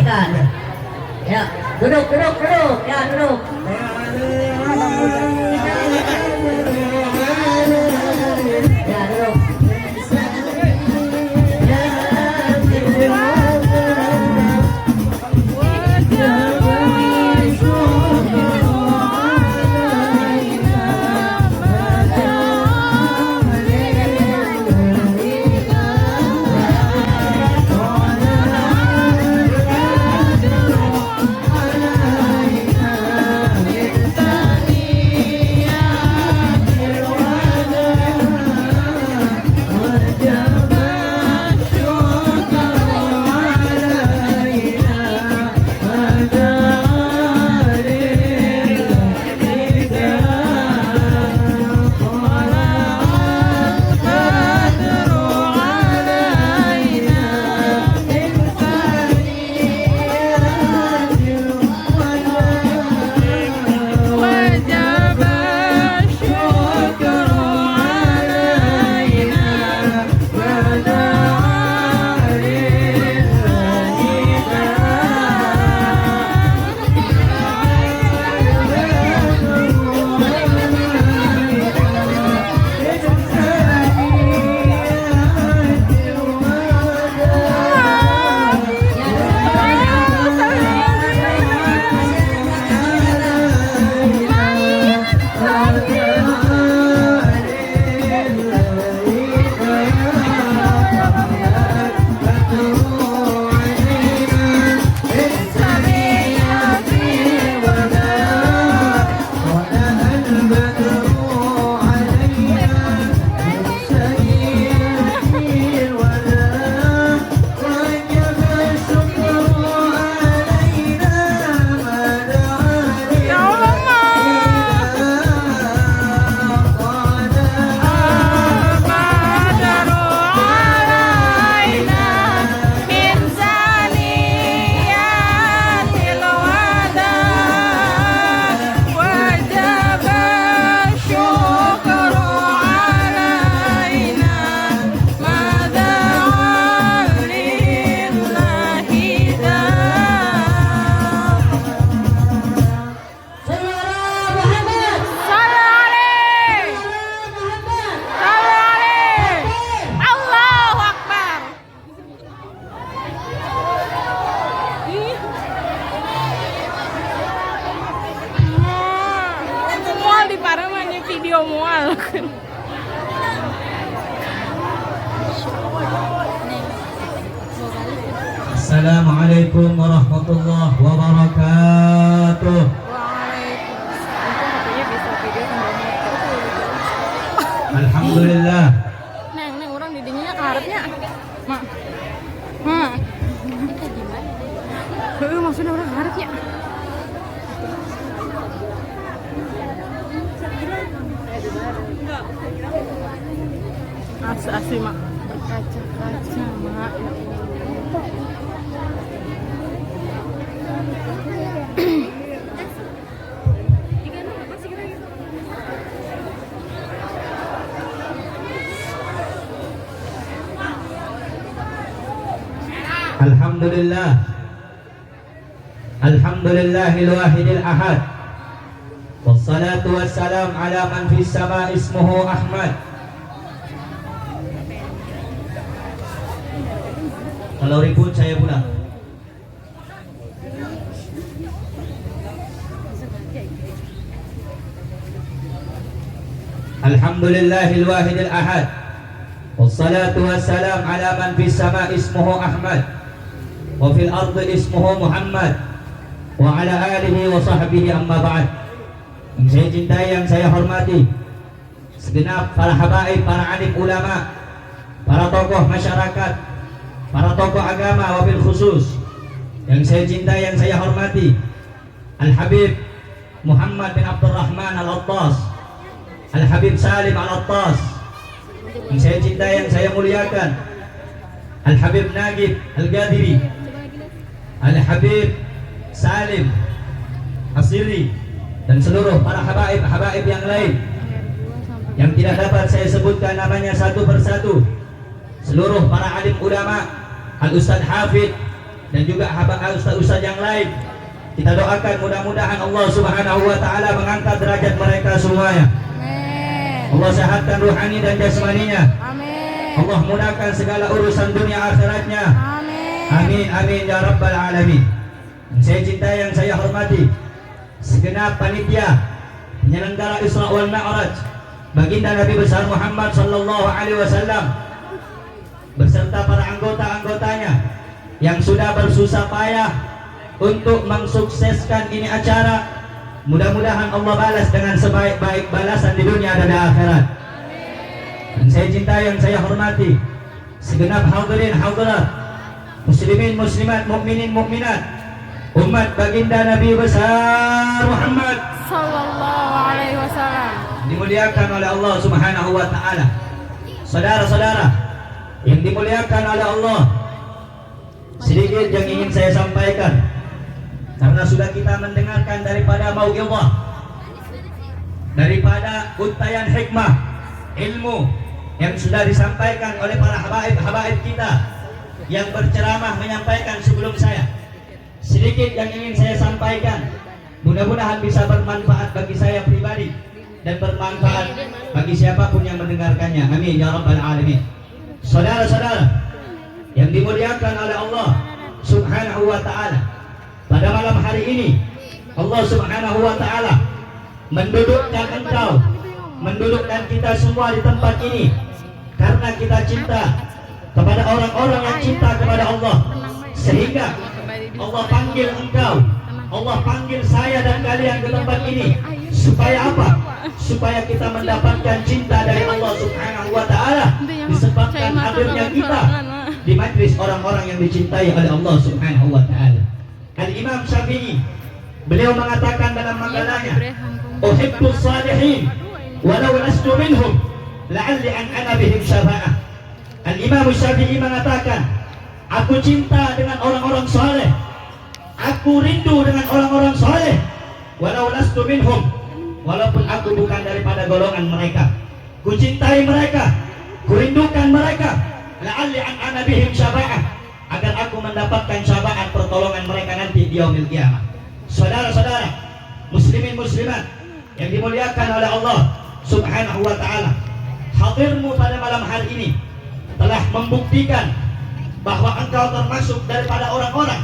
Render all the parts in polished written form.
sampaikan. Ya, duduk, ya duduk. Ya duduk. Assalamualaikum warahmatullahi wabarakatuh. Alhamdulillah. Neng orang didinya keharapnya. Mak. Maksudnya orang keharapnya. Asli mak. Berkaca-kaca mak. Alhamdulillah. Alhamdulillahil wahidil ahad. Wassalatu wassalam ala man fis sama ismuhu Ahmad. Kalau ribut saya pulang. Alhamdulillahil wahidil ahad. Wassalatu wassalam ala man fis sama ismuhu Ahmad. Wa fil ardi ismuhu Muhammad wa ala alihi wa sahbihi amma ba'd. Yang saya cintai, yang saya hormati, segenap para habaib, para alim ulama, para tokoh masyarakat, para tokoh agama, wabil khusus yang saya cintai, yang saya hormati, Al-Habib Muhammad bin Abdurrahman Al-Attas, Al-Habib Salim Al-Attas, yang saya cintai, yang saya muliakan, Al-Habib Nagib Al-Gadiri, Al-Habib Salim Asiri, dan seluruh para habaib yang lain yang tidak dapat saya sebutkan namanya satu persatu. Seluruh para alim ulama, Al-Ustadz Hafid dan juga ustaz-ustaz yang lain. Kita doakan mudah-mudahan Allah Subhanahu wa taala mengangkat derajat mereka semuanya. Amin. Allah sehatkan ruhani dan jasmaninya. Amin. Allah mudahkan segala urusan dunia akhiratnya. Amin. Amin amin ya rabbal alamin. Saya cintai, yang saya hormati segenap panitia penyelenggara Isra wal Mi'raj baginda Nabi besar Muhammad sallallahu alaihi wasallam beserta para anggota-anggotanya yang sudah bersusah payah untuk mensukseskan ini acara. Mudah-mudahan Allah balas dengan sebaik-baik balasan di dunia dan di akhirat. Dan saya cintai, yang saya hormati segenap hadirin hadirat, muslimin muslimat, mukminin mukminat, umat baginda Nabi besar Muhammad Sallallahu alaihi wasallam. dimuliakan oleh Allah Subhanahu wa taala. Saudara-saudara yang dimuliakan oleh Allah, sedikit yang ingin saya sampaikan karena sudah kita mendengarkan daripada mau'izah, daripada untayan hikmah ilmu yang sudah disampaikan oleh para habaib kita yang berceramah menyampaikan sebelum saya. Sedikit yang ingin saya sampaikan, mudah-mudahan bisa bermanfaat bagi saya pribadi dan bermanfaat bagi siapapun yang mendengarkannya. Amin ya rabbal alamin. Saudara-saudara yang dimuliakan oleh Allah Subhanahu wa taala, pada malam hari ini Allah Subhanahu wa taala mendudukkan engkau, mendudukkan kita semua di tempat ini karena kita cinta kepada orang-orang yang cinta kepada Allah, sehingga Allah panggil engkau, Allah panggil saya dan kalian ke tempat ini supaya apa? Supaya kita mendapatkan cinta dari Allah Subhanahu wa taala disebabkan hadirnya kita di majlis orang-orang yang dicintai oleh Allah Subhanahu wa taala. Al-Imam Syafi'i beliau mengatakan dalam makalahnya, "Uhibbus salihin walau lastu minhum la'alli an ana bihim syafa'ah." Al-Imam Syafi'i mengatakan, aku cinta dengan orang-orang saleh, aku rindu dengan orang-orang saleh, walau lastu minhum, walaupun aku bukan daripada golongan mereka. Ku cintai mereka, ku rindukan mereka, la'alli an ana bihim syafa'ah, agar aku mendapatkan syafaat pertolongan mereka nanti di yaumil qiyamah. Saudara-saudara, muslimin muslimat yang dimuliakan oleh Allah Subhanahu wa taala, hadirmu pada malam hari ini telah membuktikan bahwa engkau termasuk daripada orang-orang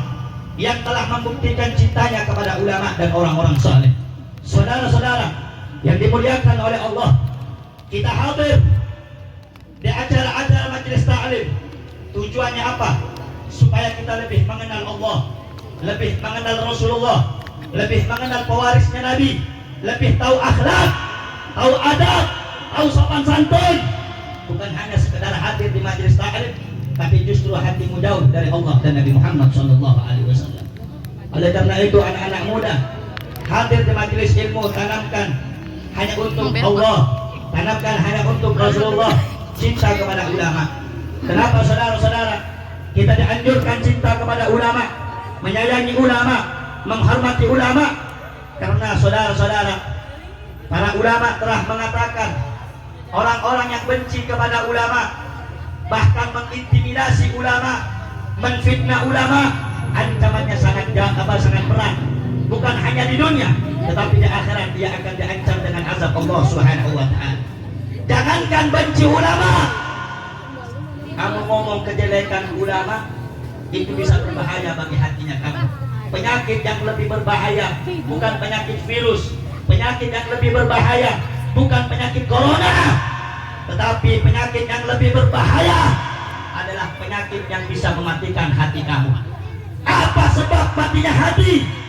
yang telah membuktikan cintanya kepada ulama dan orang-orang saleh. Saudara-saudara yang dimuliakan oleh Allah, kita hadir di acara-acara majelis ta'lim. Tujuannya apa? Supaya kita lebih mengenal Allah, lebih mengenal Rasulullah, lebih mengenal pewarisnya Nabi, lebih tahu akhlak, tahu adab, tahu sopan santun. Bukan hanya sekedar hadir di majelis ta'lim, tapi justru hatimu jauh dari Allah dan Nabi Muhammad SAW. Oleh karena itu, anak-anak muda, hadir di majelis ilmu, tanamkan hanya untuk Allah, tanamkan hanya untuk Rasulullah, cinta kepada ulama. Kenapa saudara-saudara kita dianjurkan cinta kepada ulama, menyayangi ulama, menghormati ulama? Karena saudara-saudara, para ulama telah mengatakan orang-orang yang benci kepada ulama, bahkan mengintimidasi ulama, menfitnah ulama, ancamannya sangat berat. Bukan hanya di dunia, tetapi di akhirat dia akan diancam dengan azab Allah Subhanahu wa taala. Jangankan benci ulama, kamu ngomong kejelekan ulama, itu bisa berbahaya bagi hatinya kamu. Penyakit yang lebih berbahaya bukan penyakit virus, penyakit yang lebih berbahaya bukan penyakit corona, tetapi penyakit yang lebih berbahaya adalah penyakit yang bisa mematikan hati kamu. Apa sebab matinya hati?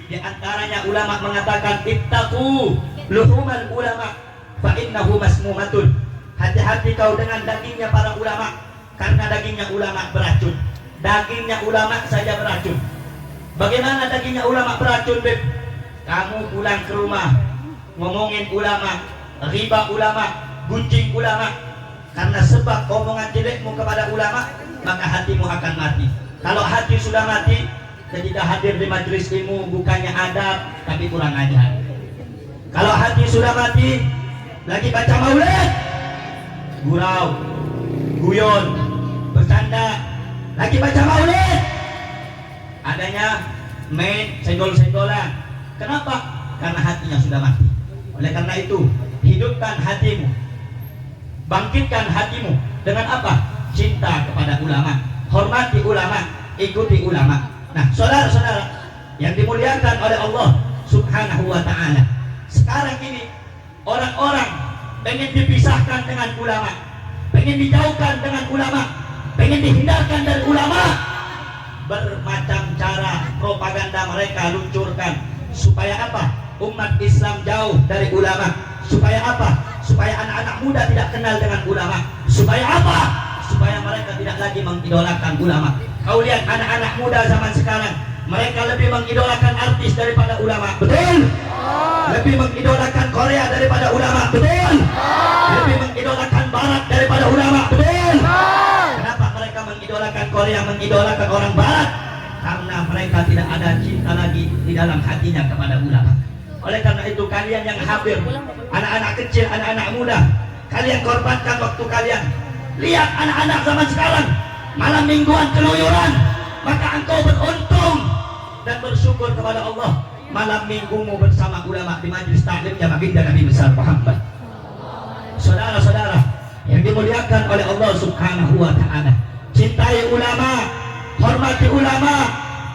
Di antaranya ulama mengatakan, ittaqu luhumal ulama fa innahu masmumatun. Hati-hati kau dengan dagingnya para ulama, karena dagingnya ulama beracun. Dagingnya ulama saja beracun. Bagaimana dagingnya ulama beracun, Beb? Kamu pulang ke rumah ngomongin ulama, riba ulama, gunjing ulama, karena sebab omongan jelekmu kepada ulama, maka hatimu akan mati. Kalau hati sudah mati, ketika hadir di majelis ilmu bukannya adab, tapi kurang ajar. Kalau hati sudah mati, lagi baca maulid, gurau, guyon, bercanda, lagi baca maulid, adanya main senggol-senggolan. Kenapa? Karena hatinya sudah mati. Oleh karena itu, hidupkan hatimu, bangkitkan hatimu dengan apa? Cinta kepada ulama, hormati ulama, ikuti ulama. Nah, saudara-saudara yang dimuliakan oleh Allah Subhanahu wa ta'ala, sekarang ini orang-orang pengen dipisahkan dengan ulama, pengen dijauhkan dengan ulama, pengen dihindarkan dari ulama. Bermacam cara propaganda mereka luncurkan. Supaya apa? Umat Islam jauh dari ulama. Supaya apa? Supaya anak-anak muda tidak kenal dengan ulama. Supaya apa? Supaya mereka tidak lagi mengidolakan ulama. Kau lihat anak-anak muda zaman sekarang, mereka lebih mengidolakan artis daripada ulama. Betul? Lebih mengidolakan Korea daripada ulama. Betul? Lebih mengidolakan Barat daripada ulama. Betul? Kenapa mereka mengidolakan Korea, mengidolakan orang Barat? Karena mereka tidak ada cinta lagi di dalam hatinya kepada ulama. Oleh karena itu kalian yang hadir, anak-anak kecil, anak-anak muda, kalian korbankan waktu kalian. Lihat anak-anak zaman sekarang malam mingguan keluyuran, maka engkau beruntung dan bersyukur kepada Allah. Malam minggumu bersama ulama di majelis taklimnya baginda Nabi besar Muhammad. Saudara-saudara yang dimuliakan oleh Allah Subhanahu wa ta'ala, cintai ulama, hormati ulama,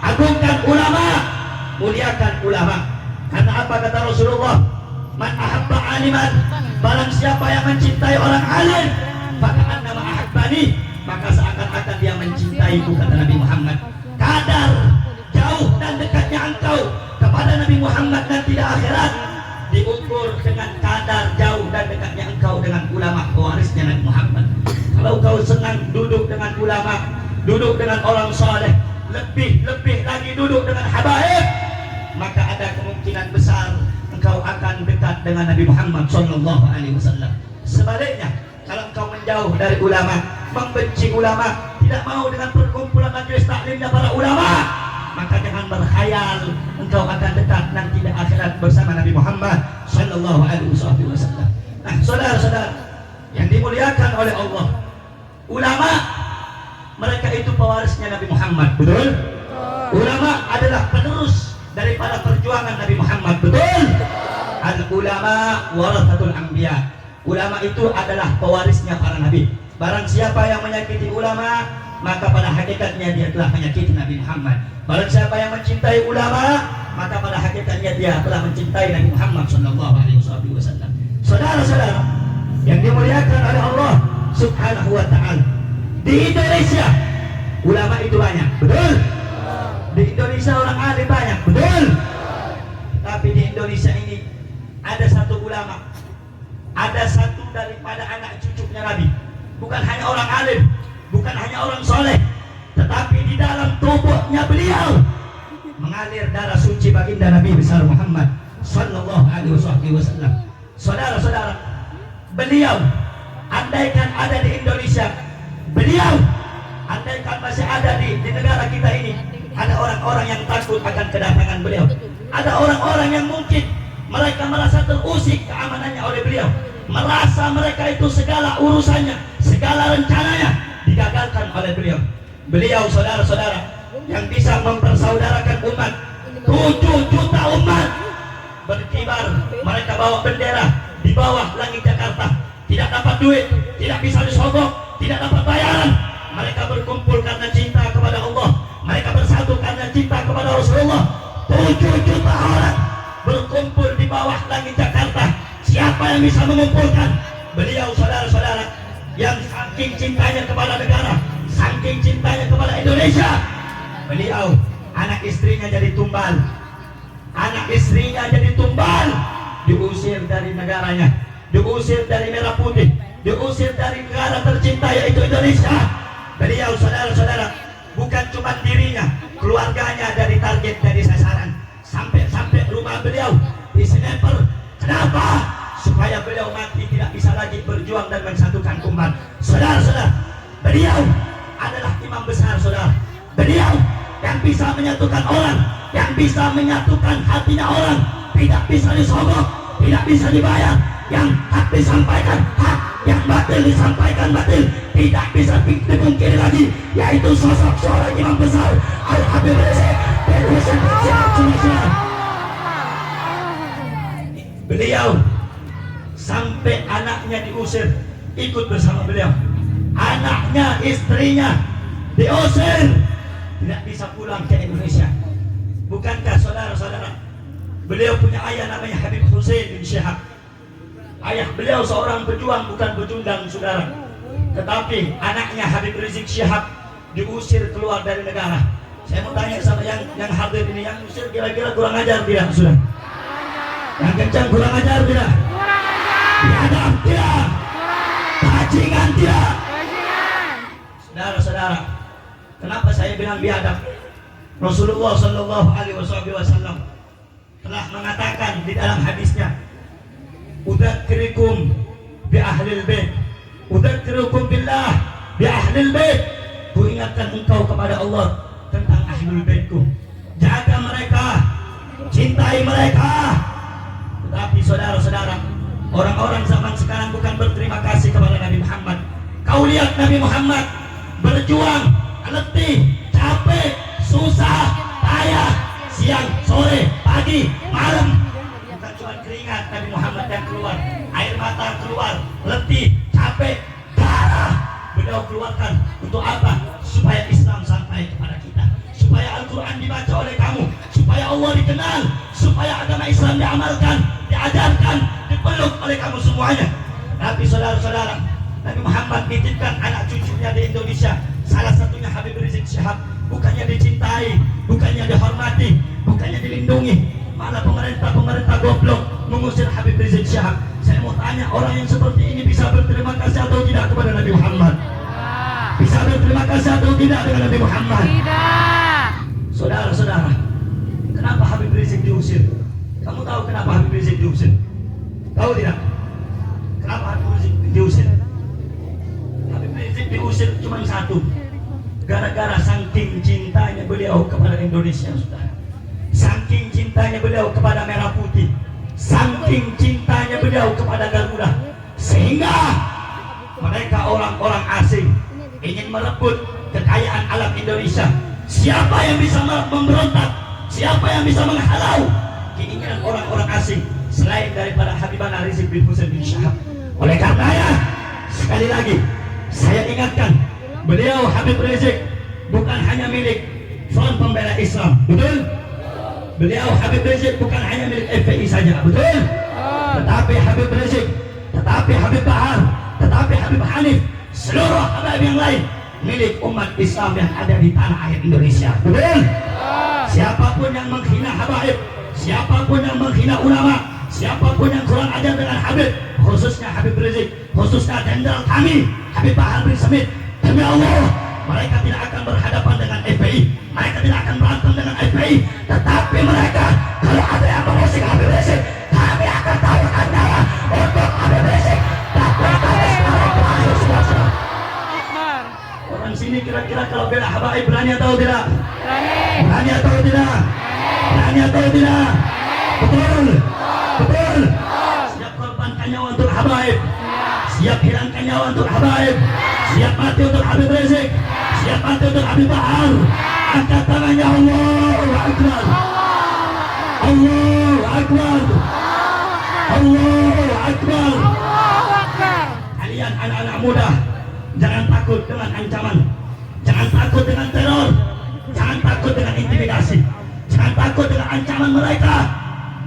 agungkan ulama, muliakan ulama. Karena apa kata Rasulullah? Man ahabba aliman, barang siapa yang mencintai orang alim, maka annama ahabbani, maka seakan-akan dia mencintaiku, kata Nabi Muhammad. Kadar jauh dan dekatnya engkau kepada Nabi Muhammad dan tidak akhirat diukur dengan kadar jauh dan dekatnya engkau dengan ulama pewarisnya Nabi Muhammad. Kalau kau senang duduk dengan ulama, duduk dengan orang saleh, lebih lagi duduk dengan habaib, maka ada kemungkinan besar engkau akan dekat dengan Nabi Muhammad sallallahu alaihi wasallam. Sebaliknya, kalau engkau menjauh dari ulama, membenci ulama, tidak mau dengan perkumpulan majelis taklimnya para ulama, maka jangan berkhayal engkau akan dekat nanti di akhirat bersama Nabi Muhammad sallallahu alaihi wasallam. Nah, saudara-saudara yang dimuliakan oleh Allah, ulama mereka itu pewarisnya Nabi Muhammad. Betul? Ulama adalah penerus daripada perjuangan Nabi Muhammad. Betul? Al ulama warathatul anbiya. Ulama itu adalah pewarisnya para nabi. Barang siapa yang menyakiti ulama, maka pada hakikatnya dia telah menyakiti Nabi Muhammad. Barang siapa yang mencintai ulama, maka pada hakikatnya dia telah mencintai Nabi Muhammad sallallahu alaihi wasallam. Saudara-saudara yang dimuliakan oleh Allah Subhanahu wa ta'ala, di Indonesia ulama itu banyak. Betul? Di Indonesia orang alim banyak. Betul? Tapi di Indonesia ini ada satu ulama, ada satu daripada anak cucunya Nabi, bukan hanya orang alim, bukan hanya orang soleh, tetapi di dalam tubuhnya beliau mengalir darah suci baginda Nabi besar Muhammad sallallahu alaihi wasallam. Saudara-saudara, beliau andaikan ada di Indonesia, beliau andaikan masih ada di negara kita ini, ada orang-orang yang takut akan kedatangan beliau. Ada orang-orang yang mungkin mereka merasa terusik keamanannya oleh beliau, merasa mereka itu segala urusannya, segala rencananya digagalkan oleh beliau. Beliau, saudara-saudara, yang bisa mempersaudarakan umat, 7 juta umat berkibar, mereka bawa bendera di bawah langit Jakarta, tidak dapat duit, tidak bisa disogok, tidak dapat bayaran. Mereka berkumpul karena cinta kepada Allah, mereka bersatu karena cinta kepada Rasulullah. 7 juta orang berkumpul di bawah langit Jakarta. Siapa yang bisa mengumpulkan? Beliau, saudara-saudara, yang saking cintanya kepada negara, saking cintanya kepada Indonesia, beliau anak istrinya jadi tumbal, anak istrinya jadi tumbal, diusir dari negaranya, diusir dari merah putih, diusir dari negara tercinta yaitu Indonesia. Beliau, saudara-saudara, bukan cuma dirinya, keluarganya dari target, dari sasaran, sampai rumah beliau di sniper. Kenapa? Supaya beliau mati tidak bisa lagi berjuang dan mensatukan umat. Saudara-saudara, beliau adalah imam besar, saudara. Beliau yang bisa menyatukan orang, yang bisa menyatukan hatinya orang, tidak bisa disogok, tidak bisa dibayar, yang hak disampaikan hak, yang batil disampaikan batil. Tidak bisa dipungkiri lagi, yaitu sosok seorang imam besar Al-Habib Rizik bin Husain Syihab Sunnah. Beliau sampai anaknya diusir ikut bersama beliau, anaknya, istrinya diusir, tidak bisa pulang ke Indonesia. Bukankah saudara-saudara, beliau punya ayah namanya Habib Husain bin Syihab. Ayah beliau seorang pejuang, bukan pecundang saudara, tetapi anaknya Habib Rizik Syihab diusir keluar dari negara. Saya mau tanya sama yang hadir ini, yang usir kira-kira kurang ajar tidak sudah? Yang kencang kurang ajar tidak? Biadab tidak? Bajingan tidak? Saudara-saudara, kenapa saya bilang biadab? Rasulullah Shallallahu Alaihi Wasallam telah mengatakan di dalam hadisnya, "Udzakirikum bi ahlil bait, udzakirikum billah bi ahlil bait." Ku ingatkan engkau kepada Allah tentang ahlul baitku. Jaga mereka, cintai mereka. Tetapi saudara-saudara, orang-orang zaman sekarang bukan berterima kasih kepada Nabi Muhammad. Kau lihat Nabi Muhammad berjuang, letih, capek, susah, payah, siang, sore, pagi, malam. Bukan cuma keringat Nabi Muhammad yang keluar, air mata keluar, letih, capek, darah beliau keluarkan. Untuk apa? Supaya Islam sampai kepada kita, supaya Al-Quran dibaca oleh kamu, supaya Allah dikenal, supaya agama Islam diamalkan, diajarkan, dipeluk oleh kamu semuanya. Tapi saudara-saudara, Nabi Muhammad nitipkan anak cucunya di Indonesia, salah satunya Habib Rizik Syihab. Bukannya dicintai, bukannya dihormati, bukannya dilindungi, malah pemerintah goblok mengusir Habib Rizik Syihab. Saya mau tanya, orang yang seperti ini bisa berterima kasih atau tidak kepada Nabi Muhammad? Bisa berterima kasih atau tidak dengan Nabi Muhammad? Tidak. Saudara-saudara, kenapa Habib Rizik diusir? Kamu tahu kenapa Habib Rizik diusir? Tahu tidak? Kenapa Habib Rizik diusir? Habib Rizik diusir cuma satu, gara-gara saking cintanya beliau kepada Indonesia, saudara. Saking cintanya beliau kepada merah putih, saking cintanya beliau kepada Garuda, sehingga mereka orang-orang asing ingin merebut kekayaan alam Indonesia. Siapa yang bisa memberontak? Siapa yang bisa menghalau keinginan orang-orang asing selain daripada Habibana Rizik bin Husain bin Syihab? Oleh karenanya, sekali lagi saya ingatkan, beliau Habib Rizik bukan hanya milik Front Pembela Islam, betul? Beliau Habib Rizik bukan hanya milik FPI saja, betul? Tetapi Habib Rizik, tetapi Habib Bahar, tetapi Habib Hanif, seluruh Habib yang lain milik umat Islam yang ada di tanah air Indonesia, betul? Siapapun yang menghina Habib, siapapun yang menghina ulama, siapapun yang kurang ajar dengan Habib, khususnya Habib Rizik, khususnya jenderal kami Habib Bahar bin Smith, demi Allah, mereka tidak akan berhadapan dengan FPI, mereka tidak akan berantem dengan FPI, tetapi mereka, kalau ada yang mengusik Habib Rizik, kami akan tawarkan nyawa untuk Habib Rizik. Tapi kami sekarang terakhir semua. Orang sini kira-kira kalau bela Habib berani atau tidak? Berani atau tidak? Berani atau tidak? Betul? Betul? Siap korbankan nyawa untuk Habib, siap hilangkan nyawa untuk Habib, siap mati untuk Habib Rizik, siap mati untuk Habib Bahar. Angkat tangannya, Allahu Akbar, Allahu Akbar, Allahu Akbar. Kalian anak-anak muda, jangan takut dengan ancaman, jangan takut dengan teror, jangan takut dengan intimidasi, jangan takut dengan ancaman mereka.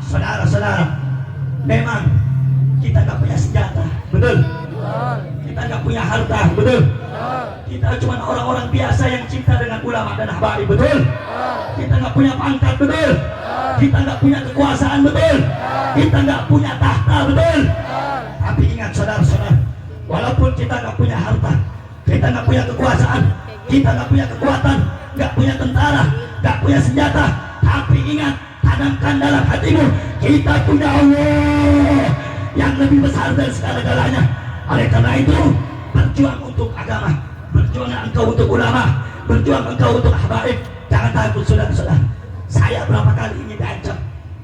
Saudara-saudara, memang kita gak punya senjata, betul? Kita gak punya harta, betul? Kita cuma orang-orang biasa yang cinta dengan ulama dan habaib, betul? Kita gak punya pangkat, betul? Kita gak punya kekuasaan, betul? Kita gak punya tahta, betul? Tapi ingat saudara-saudara, walaupun kita gak punya harta, kita gak punya kekuasaan, kita gak punya kekuatan, gak punya tentara, gak punya senjata, tapi ingat, tanamkan dalam hatimu, kita punya Allah yang lebih besar dari segala-galanya. Oleh karena itu, berjuang untuk agama, berjuang engkau untuk ulama, berjuang engkau untuk habaib. Jangan takut saudara-saudara. Saya berapa kali ingin diancam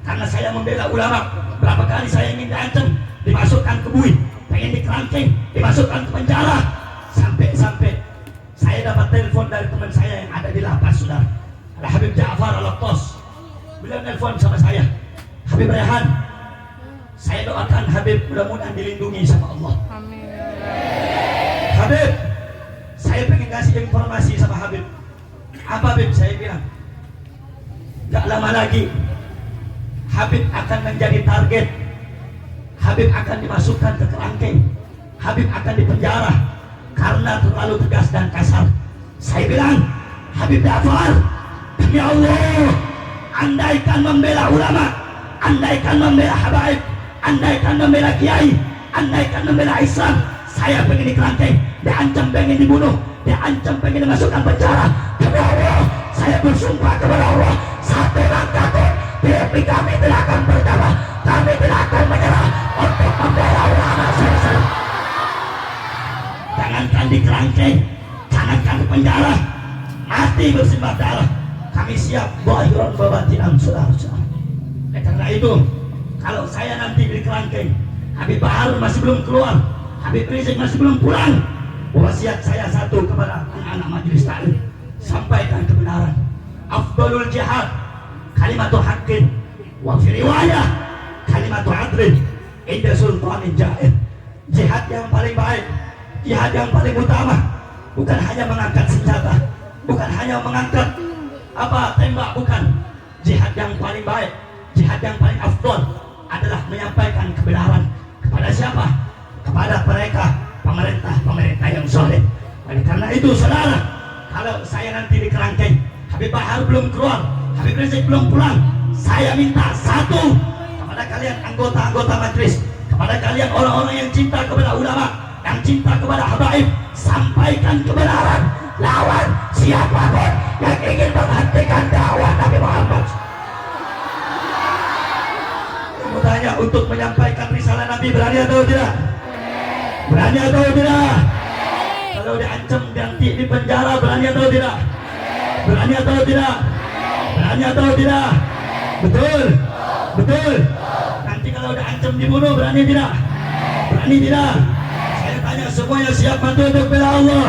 karena saya membela ulama, berapa kali saya ingin diancam dimasukkan ke buih, pengen dikerangkeng, dimasukkan ke penjara. Sampai saya dapat telepon dari teman saya yang ada di lapas, saudara. Ada Habib Ja'far Al-Attas. Beliau nelfon sama saya, Habib Rehan, saya doakan Habib mudah-mudahan dilindungi sama Allah. Amin. Habib, saya pengen kasih informasi sama Habib. Apa Habib? Saya bilang, gak lama lagi Habib akan menjadi target. Habib akan dimasukkan ke kerangkeng. Habib akan dipenjara karena terlalu tegas dan kasar. Saya bilang, Habib Ja'far, demi Allah, andaikan membela ulama, andaikan membela habaib, andaikan membela kiai, andaikan membela Islam, saya pengen dikerangkeng, diancam pengen dibunuh, diancam pengen dimasukkan penjara. Demi Allah, saya bersumpah kepada Allah, satu langkah pun di kami tidak akan berjalan, kami tidak akan menyerah untuk membela ulama. Jangankan dikerangkeng, jangankan di penjara, mati bersimbah darah, kami siap zahiran wa batinan, saudara-saudara. Karena itu, kalau saya nanti dikerangkeng, Habib Bahar masih belum keluar, Habib Rizik masih belum pulang, wasiat saya satu kepada anak-anak majelis taklim, sampaikan kebenaran. Afdalul jihad kalimatu haqqin, wa fi riwayah kalimatu adlin inda sultanin jair. Jihad yang paling baik, jihad yang paling utama, bukan hanya mengangkat senjata, bukan hanya mengangkat tembak, bukan. Jihad yang paling baik, jihad yang paling afdal adalah menyampaikan kebenaran. Kepada siapa? Kepada mereka pemerintah yang soleh. Oleh karena itu, saudara, kalau saya nanti dikerangkeng, Habib Bahar belum keluar, Habib Rizik belum pulang, saya minta satu kepada kalian anggota-anggota majelis, kepada kalian orang-orang yang cinta kepada ulama, yang cinta kepada habaib, sampaikan kebenaran, lawan siapapun yang ingin menghentikan dakwah Nabi Muhammad. Saya tanya, untuk menyampaikan risalah Nabi berani atau tidak? Berani atau tidak? Kalau diancam nanti di penjara, berani atau tidak? Berani atau tidak? Berani atau tidak? Betul? Betul? Nanti kalau diancam dibunuh, berani tidak? Berani tidak? Saya tanya semuanya, siap mati untuk bela Allah?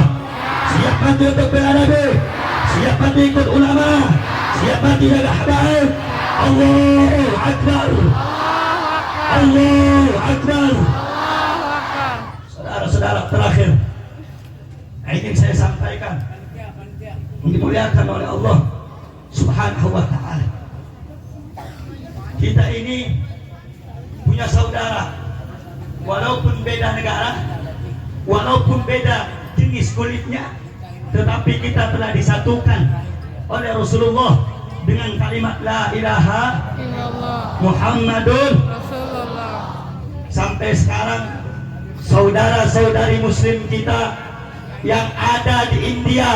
Siap mati untuk bela Nabi? Siap mati ikut ulama? Siap mati jaga habaib? Allahu Akbar! Allahu Akbar! Saudara-saudara, terakhir ingin saya sampaikan, dimuliakan oleh Allah Subhanahu wa ta'ala, kita ini punya saudara, walaupun beda negara, walaupun beda jenis kulitnya, tetapi kita telah disatukan oleh Rasulullah dengan kalimat la ilaha Illallah Muhammadun Rasulullah. Sampai sekarang saudara-saudari muslim kita yang ada di India,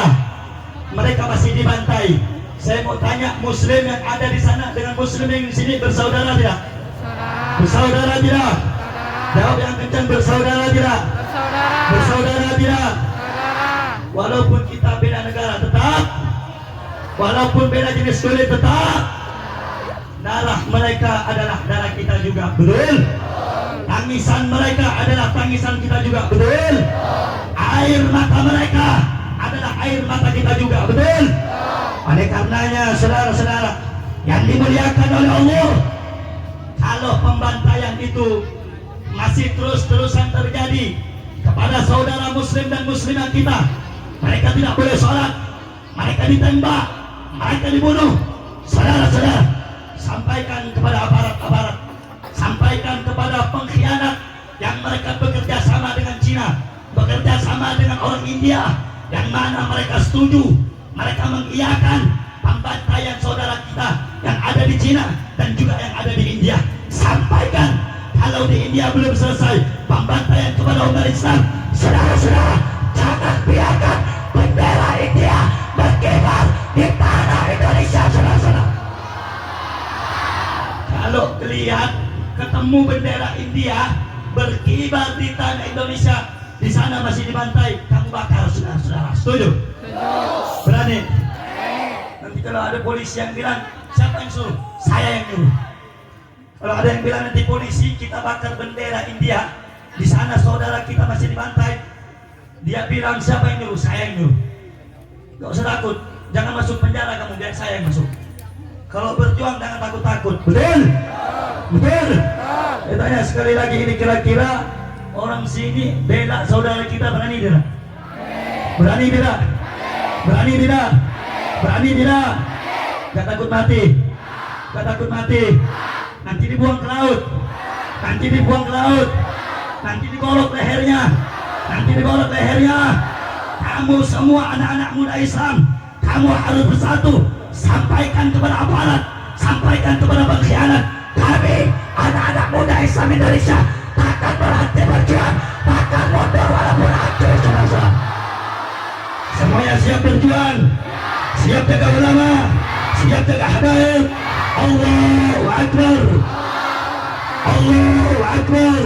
mereka masih dibantai. Saya mau tanya, muslim yang ada di sana dengan muslim yang di sini bersaudara tidak? Bersaudara tidak? Jawab yang kencang, bersaudara tidak? Bersaudara tidak? Walaupun kita beda negara tetap, walaupun beda jenis kulit tetap, darah mereka adalah darah kita juga, betul? Tangisan mereka adalah tangisan kita juga, betul? Air mata mereka adalah air mata kita juga, betul? Oleh karenanya, saudara-saudara yang dimuliakan oleh Allah, kalau pembantaian itu masih terus-terusan terjadi kepada saudara muslim dan muslimat kita, mereka tidak boleh sholat, mereka ditembak, mereka dibunuh, saudara-saudara, sampaikan kepada aparat-aparat, sampaikan kepada pengkhianat yang mereka bekerja sama dengan Cina, bekerja sama dengan orang India, yang mana mereka setuju, mereka mengiyakan pembantaian saudara kita yang ada di Cina dan juga yang ada di India. Sampaikan, kalau di India belum selesai pembantaian kepada umat Islam, saudara-saudara, jangan biarkan bendera India berkibar di tanah Indonesia, saudara-saudara. Kalau lihat ketemu bendera India berkibar di tanah Indonesia, di sana masih dibantai, kamu bakar, saudara-saudara. Setuju? Berani? Nanti kalau ada polisi yang bilang, siapa yang suruh? Saya yang nyuruh. Kalau ada yang bilang nanti polisi kita bakar bendera India, di sana saudara kita masih dibantai, dia bilang siapa yang nyuruh? Saya yang nyuruh. Gak usah takut, jangan masuk penjara kamu, biar saya yang masuk. Kalau berjuang jangan takut-takut. Betul? Betul? Saya tanya sekali lagi, ini kira-kira orang sini bela saudara kita berani tidak? Berani tidak? Berani tidak? Berani tidak? Gak takut mati? Gak takut mati? Nanti dibuang ke laut, nanti dibuang ke laut, nanti digolok lehernya, nanti digolok lehernya. Kamu semua anak-anak muda Islam, kamu harus bersatu, sampaikan kepada aparat, sampaikan kepada pengkhianat. Kami anak-anak muda Islam Indonesia takkan berhenti berjuang, takkan mundur walaupun hancur semua. Semuanya siap berjuang, siap jaga ulama, siap jaga habaib. Allahu Akbar, Allahu Akbar.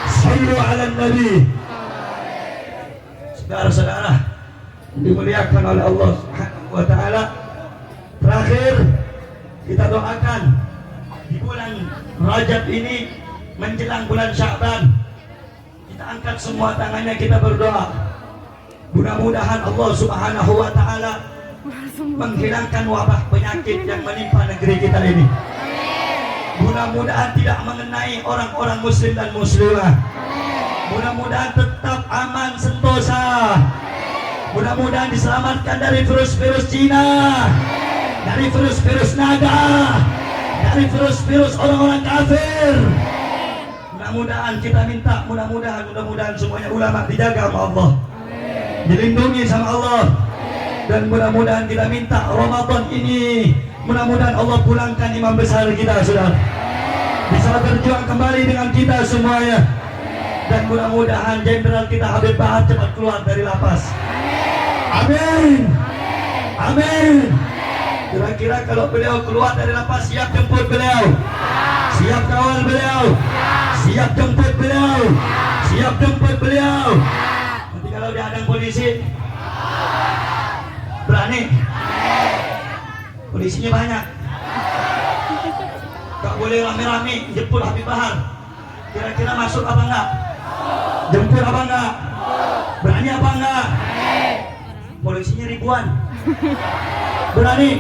Sallu ala Nabi. Saudara-saudara dimuliakan oleh Allah Subhanahu wa taala, terakhir kita doakan di bulan Rajab ini menjelang bulan Sya'ban, kita angkat semua tangannya, kita berdoa mudah-mudahan Allah Subhanahu wa taala menghilangkan wabah penyakit yang menimpa negeri kita ini. Mudah-mudahan tidak mengenai orang-orang muslim dan muslimah. Mudah-mudahan tetap aman sentosa. Mudah-mudahan diselamatkan dari virus-virus Cina, dari virus-virus naga, dari virus-virus orang-orang kafir. Mudah-mudahan kita minta, mudah-mudahan semuanya ulama dijaga sama Allah, dilindungi sama Allah. Dan mudah-mudahan kita minta Ramadan ini, mudah-mudahan Allah pulangkan imam besar kita, saudara, bisa berjuang kembali dengan kita semuanya. Dan mudah-mudahan jenderal kita Habib Bahar cepat keluar dari lapas. Amin, amin. Kira-kira kalau beliau keluar dari lapas, siap jemput beliau, siap kawal beliau, siap jemput beliau, siap jemput beliau. Nanti kalau dihadang polisi, berani? Polisinya banyak, gak boleh rame-rame jemput Habib Bahar. Kira-kira masuk apa enggak? Jemput apa enggak? Berani apa enggak? Polisinya ribuan. Berani?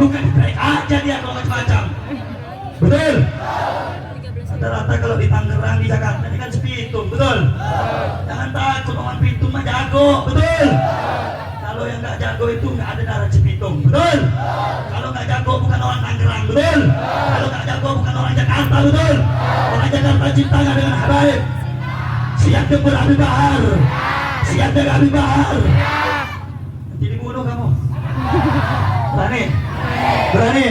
Bukan baik aja dia kalau macam-macam. Betul? Rata-rata kalau di Tangerang, di Jakarta ini kan sepitung, betul? Jangan takut, orang Pitung mah jago, betul? Kalau yang nggak jago itu nggak ada darah Cibitung, betul? Kalau nggak jago bukan orang Tangerang, betul? Kalau nggak jago bukan orang Jakarta, betul? Orang Jakarta cintanya dengan habaib. Siap jemput Habib Bahar, siap jaga Habib Bahar. Nanti dibunuh kamu. Berani? Berani?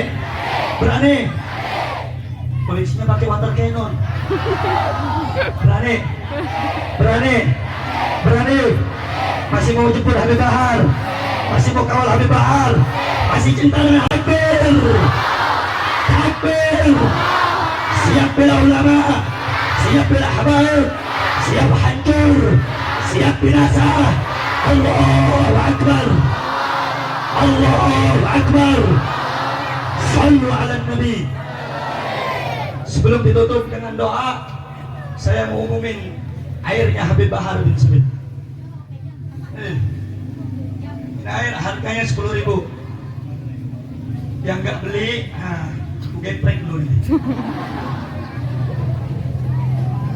Berani? Polisinya pakai water cannon. Berani? Berani? Berani? Masih mau jemput Habib Bahar, masih mau kawal Habib Bahar, masih cinta dengan Habib. Habib siap bela ulama, siap bela habaib, siap hancur, siap binasa. Allahu Akbar, Allahu Akbar. Sallu ala Nabi. Sebelum ditutup dengan doa, saya mau umumin airnya Habib Bahar bin Smith. Ini air harganya 10.000. Yang nggak beli, aku geprek dulu ini.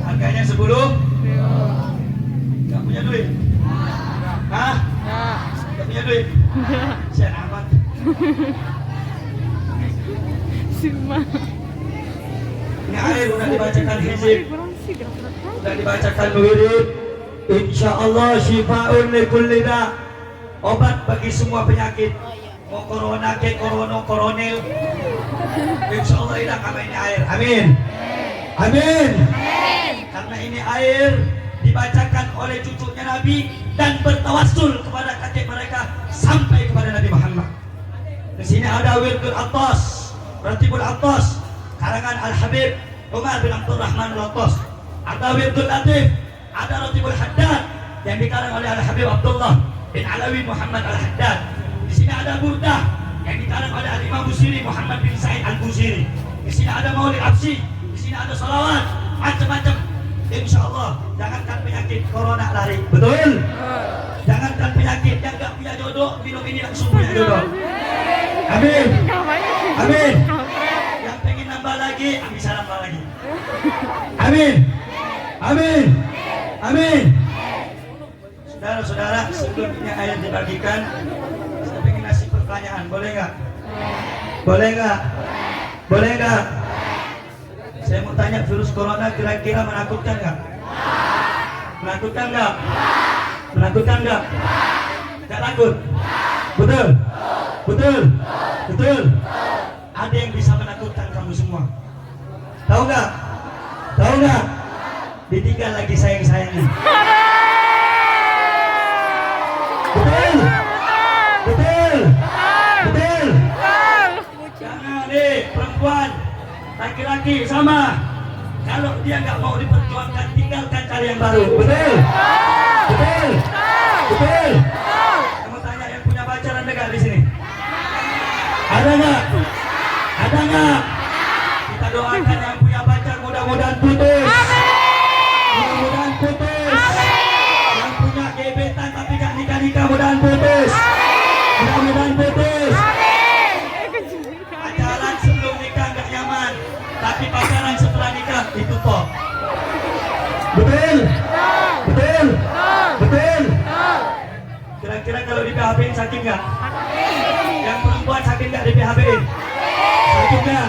Harganya 10. Nggak punya duit? Hah? Nggak punya duit? Sian amat. Ini air udah dibacakan hizib, udah dibacakan wirid. Insya Allah syifaun likulli da, obat bagi semua penyakit. Mau corona ke koronil, insya Allah tidak kami ini air. Amin, amin. Karena ini air dibacakan oleh cucunya Nabi dan bertawassul kepada kakek mereka sampai kepada Nabi Muhammad. Di sini ada Wirdul Attas, Ratibul Attas, karangan Al Habib Umar bin Abdul Rahman Al Attas. Ada Wirdul Latif, ada Ratibul Haddad yang dikarang oleh Al Habib Abdullah bin Alawi Muhammad Al Haddad. Di sini ada Burdah yang dikarang oleh Al-Imam Busiri, Muhammad bin Sa'id Al-Busiri. Di sini ada maulid absi, di sini ada salawat, macam-macam. Insya Allah, jangankan penyakit corona lari. Betul? Jangankan penyakit yang gak punya jodoh, minum ini langsung punya jodoh. Amin. Amin. Yang pengen nambah lagi, bisa nambah lagi. Amin. Amin. Amin. Saudara-saudara, sebelumnya ayat dibagikan, saya pengen ngasih pertanyaan, boleh nggak? Boleh nggak? Boleh nggak? Saya mau tanya, virus corona kira-kira menakutkan nggak? Menakutkan nggak? Menakutkan nggak? Nggak takut? Betul? Betul? Betul? Ada yang bisa menakutkan kamu semua. Tahu nggak? Tahu nggak? Ditinggal lagi sayang-sayangnya. Betul? Betul? Betul? Jangan perempuan, laki-laki sama. Kalau dia nggak mau diperjuangkan, tinggalkan cari yang baru. Betul? Betul? Betul? Kamu tanya yang punya pacar ada nggak di sini? Ada nggak? Ada nggak? Kita doakan yang punya pacar mudah-mudahan putus. Mudah-mudahan putus. Yang punya gebetan tapi gak nikah-nikah mudah-mudahan putus. Mudah-mudahan putus. Pacaran sebelum nikah gak nyaman, tapi pacaran setelah nikah itu top. Betul? Betul? Betul? Kira-kira kalau di PHP-in sakit nggak? Yang perempuan sakit nggak di PHP-in? Sakit nggak?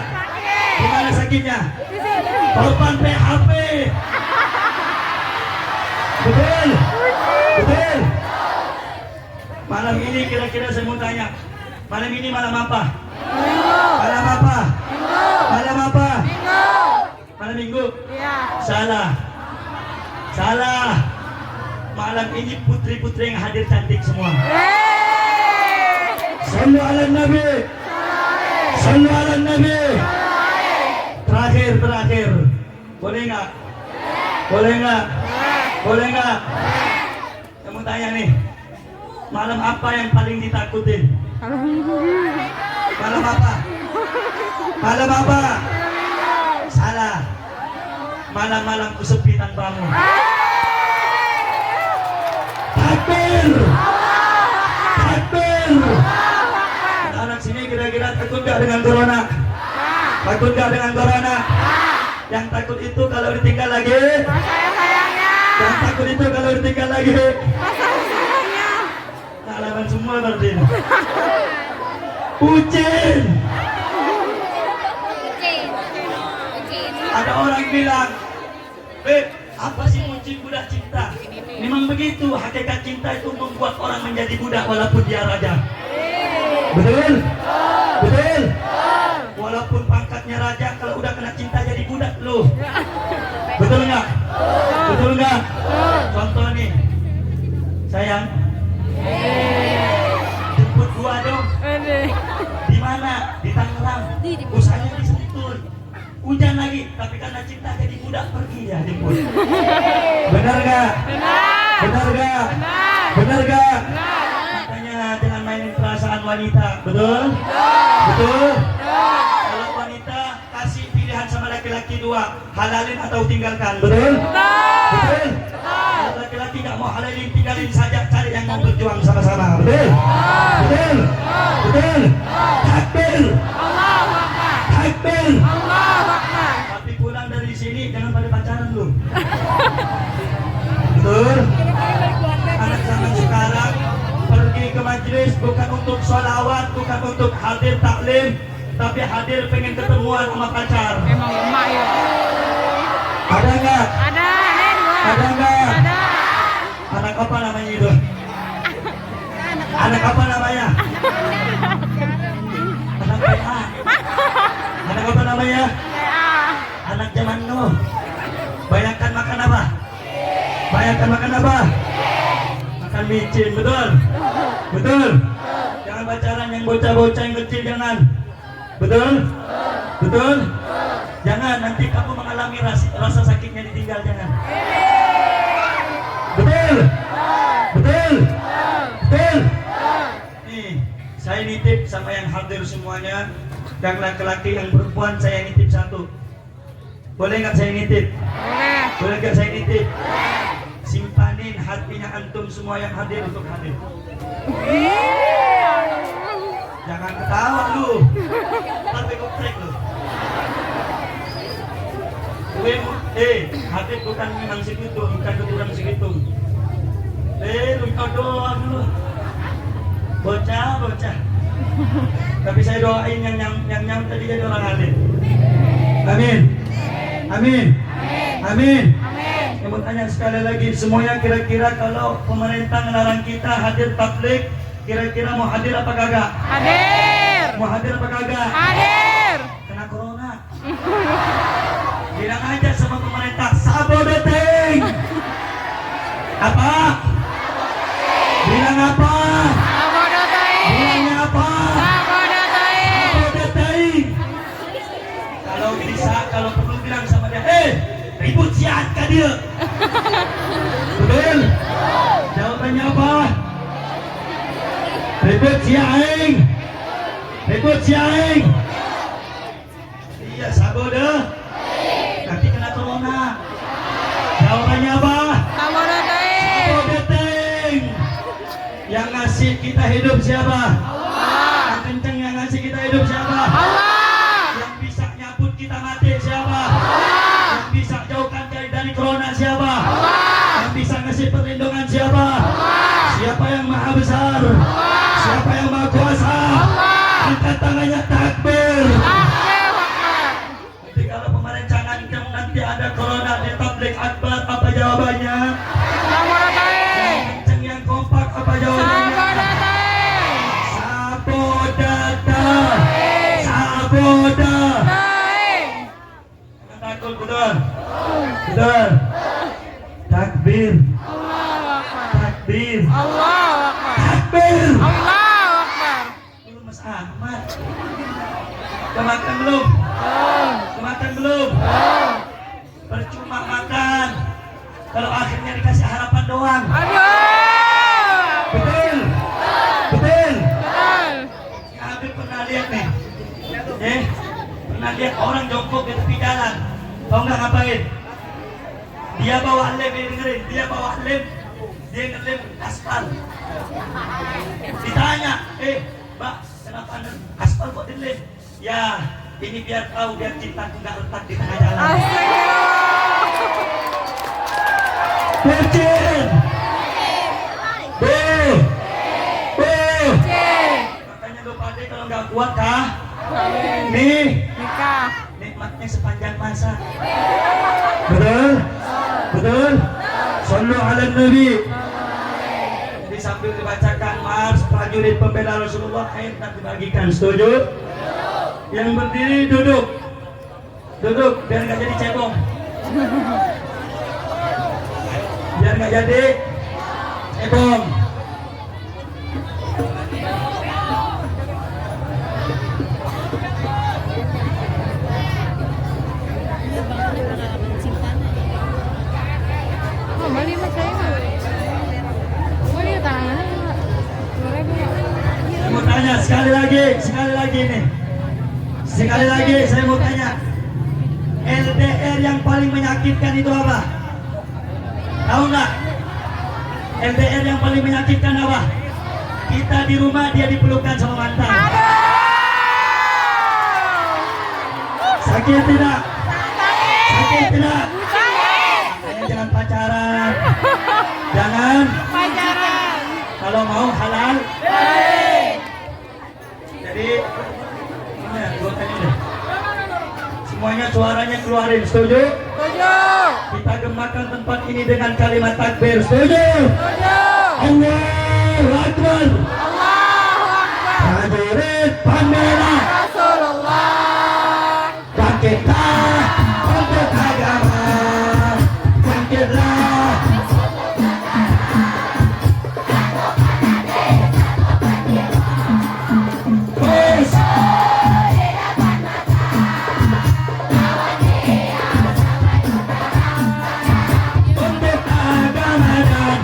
Gimana sakitnya? Korban PHP. Betul? Betul? Malam ini kira-kira saya mau tanya, malam ini malam apa? Malam apa? Malam apa? Malam Minggu? Salah. Salah. Malam ini putri-putri yang hadir cantik semua. Sallu ala Nabi. Sallu ala Nabi. Terakhir. Boleh nggak? Boleh nggak? Boleh nggak? Kamu tanya nih, malam apa yang paling ditakutin? Malam apa? Malam apa? Salah. Malam-malam ku sepi tanpamu. Takbir. Takbir. Anak sini kira-kira takut gak dengan corona? Takut gak dengan corona? Yang takut itu kalau ditinggal lagi. Yang takut itu kalau ditinggal lagi. Alaman semua berarti. Ucin. Ada orang bilang, apa sih kunci budak cinta? Memang begitu, hakikat cinta itu membuat orang menjadi budak walaupun dia raja. Betul? Betul? Walaupun pangkatnya raja, kalau udah kena cinta jadi budak lu. Betul nggak? Betul nggak? Contoh nih, sayang, jemput gua dong. Di mana? Di Tangerang. Usahanya di Sentul. Hujan lagi, tapi karena cinta jadi budak pergi ya jemput. Benar nggak? Benar nggak? Benar nggak? Makanya jangan mainin perasaan wanita. Betul? Betul? Kalau wanita kasih pilihan sama laki-laki dua, halalin atau tinggalkan. Betul? Betul? Kalau laki-laki nggak mau halalin, tinggalin saja, cari yang mau berjuang sama-sama. Betul? Betul? Betul? Takbir! Takbir! Tapi pulang dari sini jangan pada pacaran lu. Betul? Anak zaman sekarang pergi ke majelis bukan untuk sholawat, bukan untuk hadir taklim, tapi hadir pengen ketemuan sama pacar. Emang lemah ya. Ada nggak? Ada. Ada nggak? Ada. Anak apa namanya itu? Anak apa namanya? Anak PA. Anak apa namanya? Anak zaman Nuh. Bayangkan makan apa? Bayangkan makan apa? Makan micin, betul? Betul? Jangan pacaran yang bocah-bocah yang kecil, jangan. Betul? Betul? Jangan, nanti kamu mengalami rasa sakitnya ditinggal, jangan. Betul? Betul? Betul? Nih, saya Saya nitip sama yang hadir semuanya, yang laki-laki, yang perempuan, saya nitip satu. Boleh nggak saya nitip? Boleh. Boleh nggak saya nitip? Simpanin hatinya antum semua yang hadir untuk hadir. Jangan ketawa lu, tapi koprek lu. Hadir bukan memang segitu, bukan keturang segitu. Lu kau doang lu. Bocah. Tapi saya doain yang nyam tadi jadi orang hadir. Amin. Saya mau tanya sekali lagi, semuanya kira-kira kalau pemerintah melarang kita hadir tabligh, kira-kira mau hadir apa kagak? Hadir. Mau hadir apa kagak? Hadir. Kena corona. Bilang aja sama pemerintah, sabotating. Apa? Bilang apa? Bilangnya apa? Sabotating. Kalau bisa, kalau perlu bilang sama dia, ribut siat ka dia. Betul? Jawabannya apa? Ribut siaing. Iya, saboda. Nanti kena corona. Jawabannya apa? Sabotating. Yang ngasih kita hidup siapa? Allah. Yang kenceng yang ngasih kita hidup siapa? Allah. Yang bisa nyabut kita mati siapa? Allah. Yang bisa jauhkan dari corona siapa? Allah. Yang bisa ngasih perlindungan siapa? Allah. Siapa yang maha besar? Allah. Siapa yang maha kuasa? Allah. Angkat tangannya, takbir. Allahu Akbar. Jadi kalau pemerencangan nanti ada corona di tabligh akbar, apa jawabannya? Sabotating. Yang kenceng, yang kompak, apa jawabannya? Saboda. Jangan takut, betul. Takbir. Allahu Akbar. Takbir. Allahu Akbar. Takbir. Allahu Akbar. Lu Mas Ahmad. Kemakan belum? Kemakan belum? Percuma makan. Kalau akhirnya dikasih harapan doang. Aduh. Betul. Betul. Habib pernah lihat nih. Pernah lihat orang jongkok di tepi jalan. Tahu nggak ngapain? Dia bawa lem, dengerin. Dia bawa lem. Dia ngelem aspal. Ditanya, Mbak, kenapa anda aspal kok dilem? Ya, ini biar tahu, biar cintaku nggak retak di tengah jalan. Astagfirullah. Bercin. Makanya lu pade kalau nggak kuat kah? Nih, Nikah. nikmatnya sepanjang masa. Betul. Sallu ala Nabi. Jadi sambil dibacakan mars prajurit pembela Rasulullah, air tak dibagikan. Setuju? Yang berdiri duduk biar nggak jadi cebong. Biar nggak jadi cebong. Bali mas saya nggak? Bali tangan. Saya mau tanya sekali lagi saya mau tanya, LDR yang paling menyakitkan itu apa? Tahu nggak? LDR yang paling menyakitkan apa? Kita di rumah, dia dipelukan sama mantan. Sakit tidak? Jangan pacaran. Kalau mau halal. Jadi ini dua kali deh. Semuanya suaranya keluarin, setuju? Kita gemakan tempat ini dengan kalimat takbir, setuju? Allahu Akbar. Hadirin pameran Rasulullah. bangkitlah untuk agama, bangkitlah. Terus untuk agama dan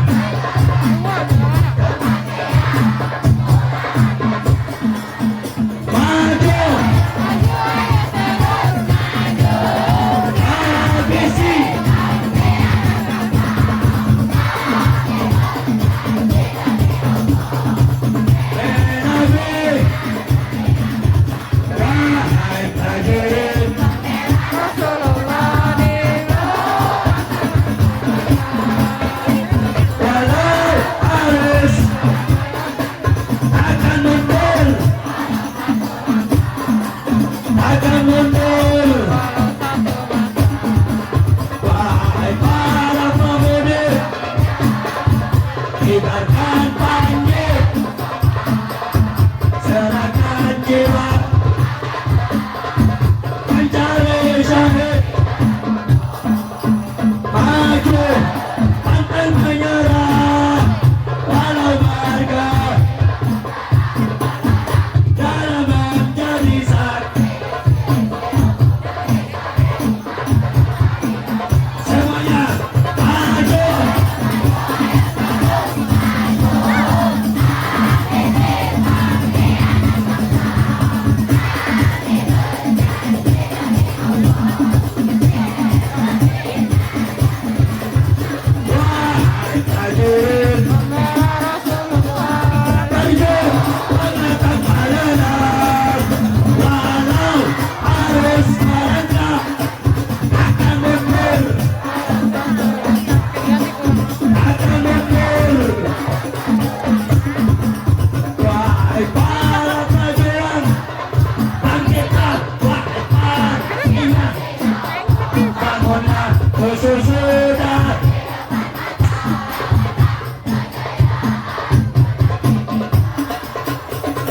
sesudah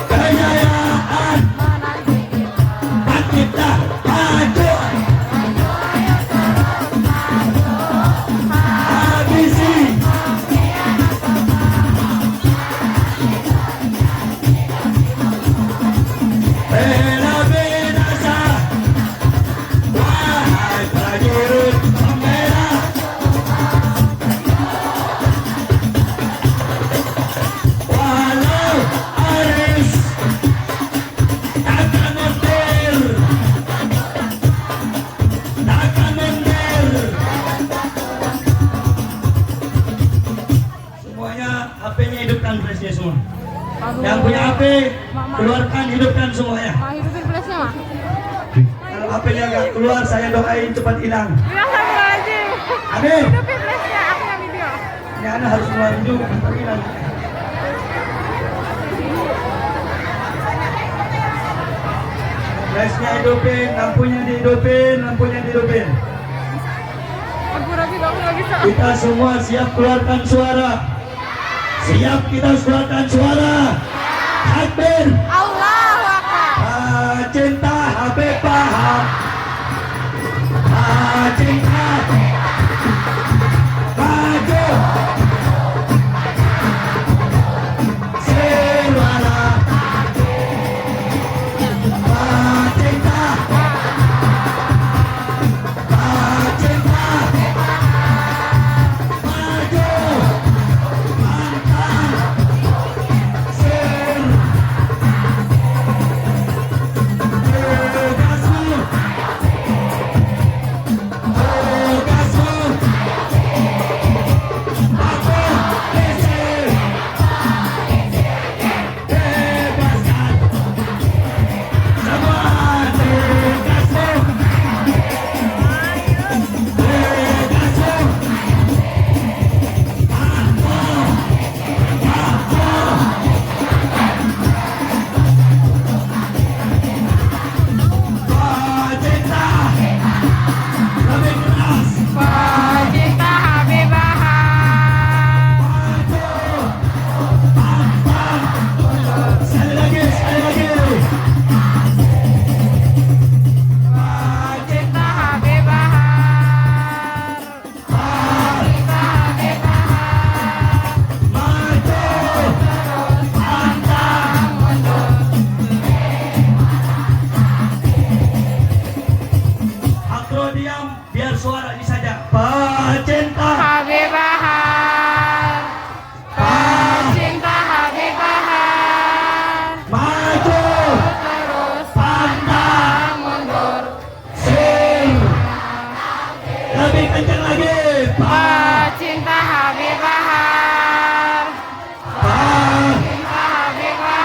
kejayaan bangkitlah maju habisi bela binasa wahai prajurit pembela walau aris takkan mundur takkan mundur semuanya HP-nya hidupkan flashnya semua. Yang punya HP keluarkan, hidupkan semuanya. Ma, hidupin flashnya, Ma. Kalau HP-nya nggak keluar, saya doain cepat hilang. Astagfirullahaladzim. Amin. Hidupin flashnya, aku yang video. Ini anak harus keluar hidup, cepat hilang. Flashnya hidupin, lampunya dihidupin, lampunya dihidupin. Aku lagi nggak bisa. Kita semua siap keluarkan suara. Siap kita keluarkan suara. Takbir. Allahu Akbar. Cinta Habibah. Cinta maju. Sirwala. Cinta. Cinta maju. Cinta Habibah. Sekali lagi, sekali lagi. Cinta Habibah. Cinta Habibah. Maju. Pantang mundur. Akrodiam biar suara ini saja. Cinta. Habibah. Cinta Habibah. Maju. Terus Pantang. mundur. Sing. Lebih kencang lagi. Cinta Habibah. Cinta Habibah.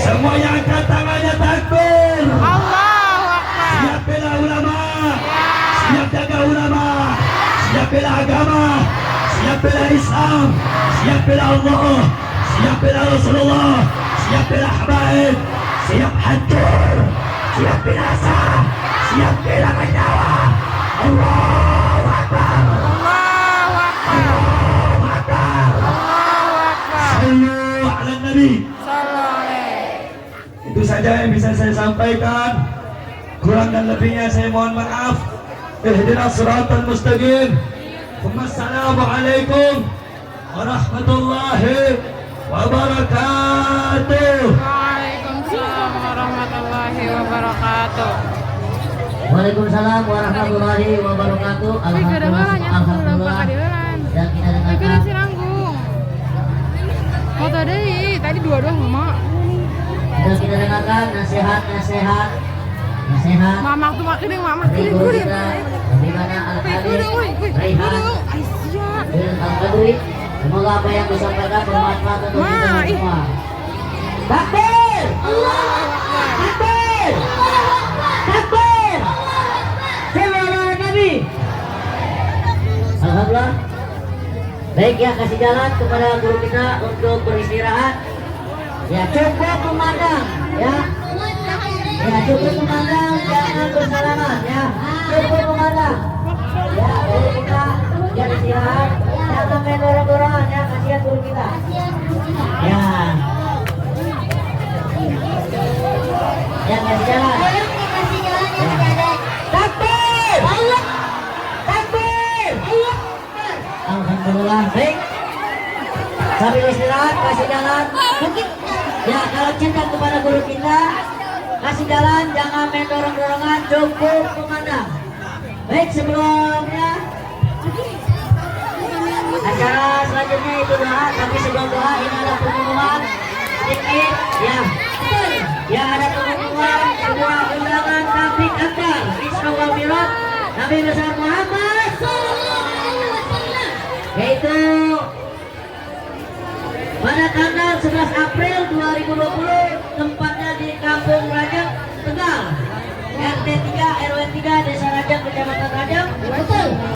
Semuanya angkat tangannya takbir. Allahu Akbar. Siap bela ulama. Siap jaga ulama. Siap bela agama. Siap bela Islam. Siap bela Allah. Siap bela Rasulullah. Siap bela habaib. Siap hancur. Siap binasa. Siap bela nyawa. Allahu Akbar. Allahu Akbar. Allahu Akbar. Allahu Akbar. Sallu ala Nabi. Sallallahu. Itu saja yang bisa saya sampaikan. Kurang dan lebihnya saya mohon maaf. Ihdinas siratal mustaqim. Wassalamualaikum warahmatullahi wabarakatuh. Waalaikumsalam warahmatullahi wabarakatuh. Waalaikumsalam warahmatullahi wabarakatuh. Alhamdulillah. Dan kita dengarkan Nanggung. Foto deh, tadi dua-dua mama. dan kita dengarkan nasihat Mama tuh makin mama. dari guru kita di mana Al-Qadir Raihan bin Al-Qadri. Semoga apa yang disampaikan bermanfaat untuk kita semua. Takbir! Takbir! Takbir! Sallallahu Nabi. Alhamdulillah. Baik ya, kasih jalan kepada guru kita untuk beristirahat. Ya cukup memandang, ya. Ya cukup memandang, jangan bersalaman, ya. Cukup memandang. Ya, guru kita jangan istirahat, jangan main dorong-dorongan, ya. Kasihan guru kita. Ya. Ya kasih jalan. Takbir! Allah! Takbir! Allah! Alhamdulillah, baik. Sambil istirahat, kasih jalan. Ya, kalau cinta kepada guru kita, kasih jalan, jangan main dorong-dorongan, cukup memandang. Baik, sebelumnya acara selanjutnya itu doa, tapi sebelum doa ini ada pengumuman sedikit, ya. Ya, ada pengumuman sebuah undangan Nabi Akbar Isra Mi'raj Nabi besar Muhammad yaitu pada tanggal 11 April 2020, tempatnya di Kampung Rajang, Tegal, RT 3 RW 3 Desa Rajang, Kecamatan Rajang. Betul.